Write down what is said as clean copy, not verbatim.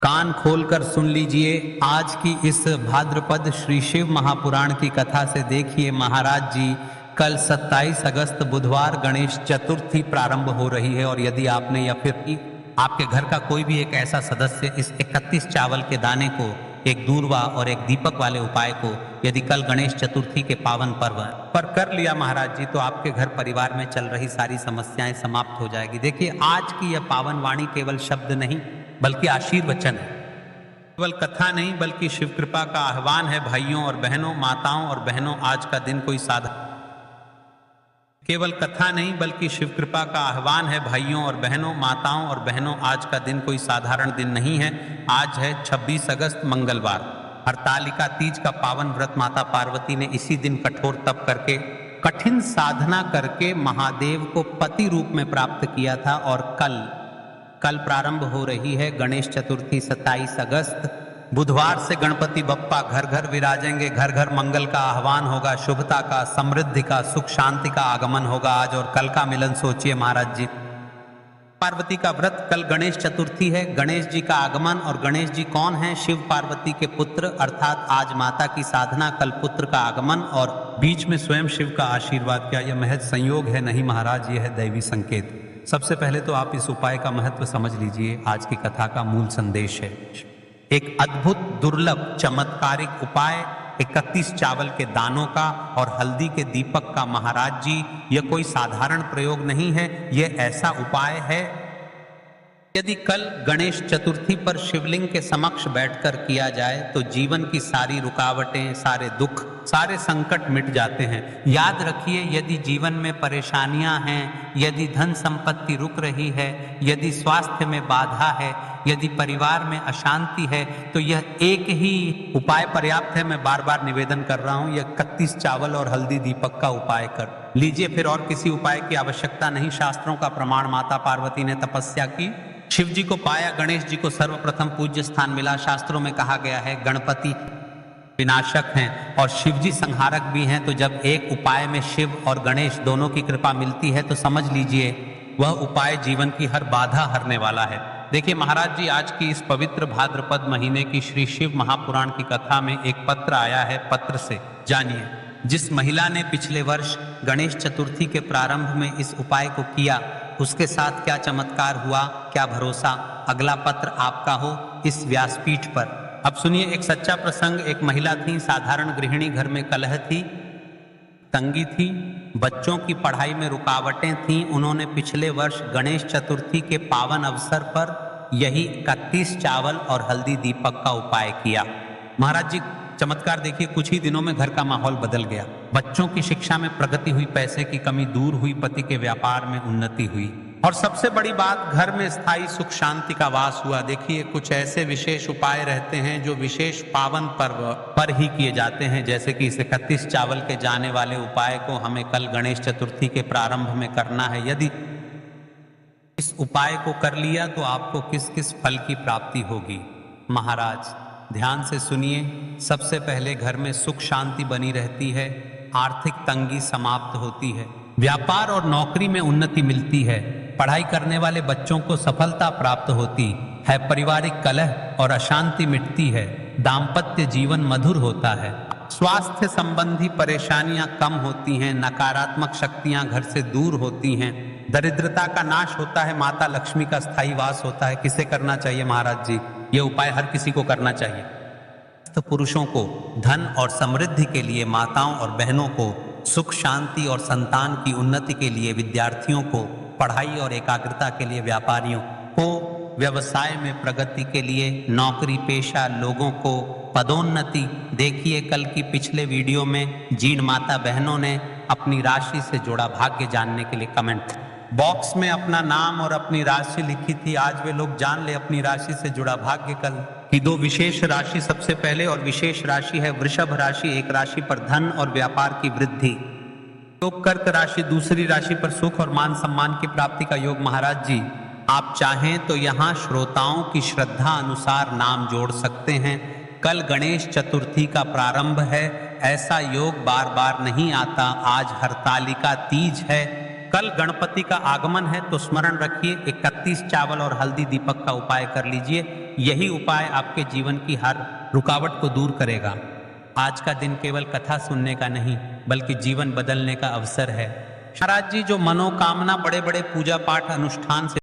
कान खोलकर सुन लीजिए आज की इस भाद्रपद श्री शिव महापुराण की कथा से। देखिए महाराज जी, कल 27 अगस्त बुधवार गणेश चतुर्थी प्रारंभ हो रही है और यदि आपने या फिर आपके घर का कोई भी एक ऐसा सदस्य इस 31 चावल के दाने को, एक दूरवा और एक दीपक वाले उपाय को यदि कल गणेश चतुर्थी के पावन पर्व पर कर लिया महाराज जी, तो आपके घर परिवार में चल रही सारी समस्याएं समाप्त हो जाएगी। देखिए आज की यह पावन वाणी केवल शब्द नहीं बल्कि आशीर्वचन है, केवल कथा नहीं बल्कि शिव कृपा का आह्वान है। भाइयों और बहनों, माताओं और बहनों, आज का दिन कोई केवल कथा नहीं बल्कि शिव कृपा का आह्वान है। भाइयों और बहनों, माताओं और बहनों, आज का दिन कोई साधारण दिन नहीं है। आज है 26 अगस्त मंगलवार, हरतालिका तीज का पावन व्रत। माता पार्वती ने इसी दिन कठोर तप करके, कठिन साधना करके महादेव को पति रूप में प्राप्त किया था। और कल प्रारंभ हो रही है गणेश चतुर्थी 27 अगस्त बुधवार से। गणपति बप्पा घर घर विराजेंगे, घर घर मंगल का आह्वान होगा, शुभता का, समृद्धि का, सुख शांति का आगमन होगा। आज और कल का मिलन सोचिए महाराज जी। पार्वती का व्रत, कल गणेश चतुर्थी है, गणेश जी का आगमन। और गणेश जी कौन है? शिव पार्वती के पुत्र, अर्थात आज माता की साधना, कल पुत्र का आगमन और बीच में स्वयं शिव का आशीर्वाद। क्या यह महज संयोग है? नहीं महाराज, यह है दैवी संकेत। सबसे पहले तो आप इस उपाय का महत्व समझ लीजिए। आज की कथा का मूल संदेश है एक अद्भुत, दुर्लभ, चमत्कारिक उपाय 31 चावल के दानों का और हल्दी के दीपक का। महाराज जी, यह कोई साधारण प्रयोग नहीं है, यह ऐसा उपाय है यदि कल गणेश चतुर्थी पर शिवलिंग के समक्ष बैठकर किया जाए तो जीवन की सारी रुकावटें, सारे दुख, सारे संकट मिट जाते हैं। याद रखिए, यदि जीवन में परेशानियां हैं, यदि धन संपत्ति रुक रही है, यदि स्वास्थ्य में बाधा है, यदि परिवार में अशांति है, तो यह एक ही उपाय पर्याप्त है। मैं बार बार निवेदन कर रहा हूं, यह 31 चावल और हल्दी दीपक का उपाय कर लीजिए, फिर और किसी उपाय की आवश्यकता नहीं। शास्त्रों का प्रमाण, माता पार्वती ने तपस्या की, शिव जी को पाया, गणेश जी को सर्वप्रथम पूज्य स्थान मिला। शास्त्रों में कहा गया है गणपति विनाशक हैं और शिव जी संहारक भी हैं। तो जब एक उपाय में शिव और गणेश दोनों की कृपा मिलती है तो समझ लीजिए वह उपाय जीवन की हर बाधा हरने वाला है। देखिए महाराज जी, आज की इस पवित्र भाद्रपद महीने की श्री शिव महापुराण की कथा में एक पत्र आया है। पत्र से जानिए, जिस महिला ने पिछले वर्ष गणेश चतुर्थी के प्रारंभ में इस उपाय को किया, उसके साथ क्या चमत्कार हुआ, क्या भरोसा। अगला पत्र आपका हो इस व्यासपीठ पर। अब सुनिए एक सच्चा प्रसंग। एक महिला थी, साधारण गृहिणी, घर में कलह थी, तंगी थी, बच्चों की पढ़ाई में रुकावटें थीं। उन्होंने पिछले वर्ष गणेश चतुर्थी के पावन अवसर पर यही 31 चावल और हल्दी दीपक का उपाय किया। महाराज जी, चमत्कार देखिए, कुछ ही दिनों में घर का माहौल बदल गया। बच्चों की शिक्षा में प्रगति हुई, पैसे की कमी दूर हुई, पति के व्यापार में उन्नति हुई और सबसे बड़ी बात, घर में स्थायी सुख शांति का वास हुआ। देखिए, कुछ ऐसे विशेष उपाय रहते हैं जो विशेष पावन पर्व पर ही किए जाते हैं, जैसे कि इस 31 चावल के जाने वाले उपाय को हमें कल गणेश चतुर्थी के प्रारंभ में करना है। यदि इस उपाय को कर लिया तो आपको किस किस फल की प्राप्ति होगी। महाराज ध्यान से सुनिए। सबसे पहले घर में सुख शांति बनी रहती है, आर्थिक तंगी समाप्त होती है, व्यापार और नौकरी में उन्नति मिलती है, पढ़ाई करने वाले बच्चों को सफलता प्राप्त होती है, पारिवारिक कलह और अशांति मिटती है, दाम्पत्य जीवन मधुर होता है, स्वास्थ्य संबंधी परेशानियां कम होती हैं, नकारात्मक शक्तियां घर से दूर होती हैं, दरिद्रता का नाश होता है, माता लक्ष्मी का स्थायी वास होता है। किसे करना चाहिए महाराज जी? ये उपाय हर किसी को करना चाहिए। तो पुरुषों को धन और समृद्धि के लिए, माताओं और बहनों को सुख शांति और संतान की उन्नति के लिए, विद्यार्थियों को पढ़ाई और एकाग्रता के लिए, व्यापारियों को व्यवसाय में प्रगति के लिए, नौकरी पेशा लोगों को पदोन्नति। देखिए कल की पिछले वीडियो में जिन माता बहनों ने अपनी राशि से जुड़ा भाग्य जानने के लिए कमेंट बॉक्स में अपना नाम और अपनी राशि लिखी थी। आज वे लोग जान ले अपनी राशि से जुड़ा भाग्य कल की दो विशेष राशि। सबसे पहले और विशेष राशि है वृषभ राशि। एक राशि पर धन और व्यापार की वृद्धि, तो कर्क राशि दूसरी राशि पर सुख और मान सम्मान की प्राप्ति का योग। महाराज जी, आप चाहें तो यहाँ श्रोताओं की श्रद्धा अनुसार नाम जोड़ सकते हैं। कल गणेश चतुर्थी का प्रारंभ है, ऐसा योग बार बार नहीं आता। आज हरतालिका तीज है, कल गणपति का आगमन है, तो स्मरण रखिए 31 चावल और हल्दी दीपक का उपाय कर लीजिए। यही उपाय आपके जीवन की हर रुकावट को दूर करेगा। आज का दिन केवल कथा सुनने का नहीं बल्कि जीवन बदलने का अवसर है। महाराज जी जो मनोकामना बड़े बड़े पूजा पाठ अनुष्ठान से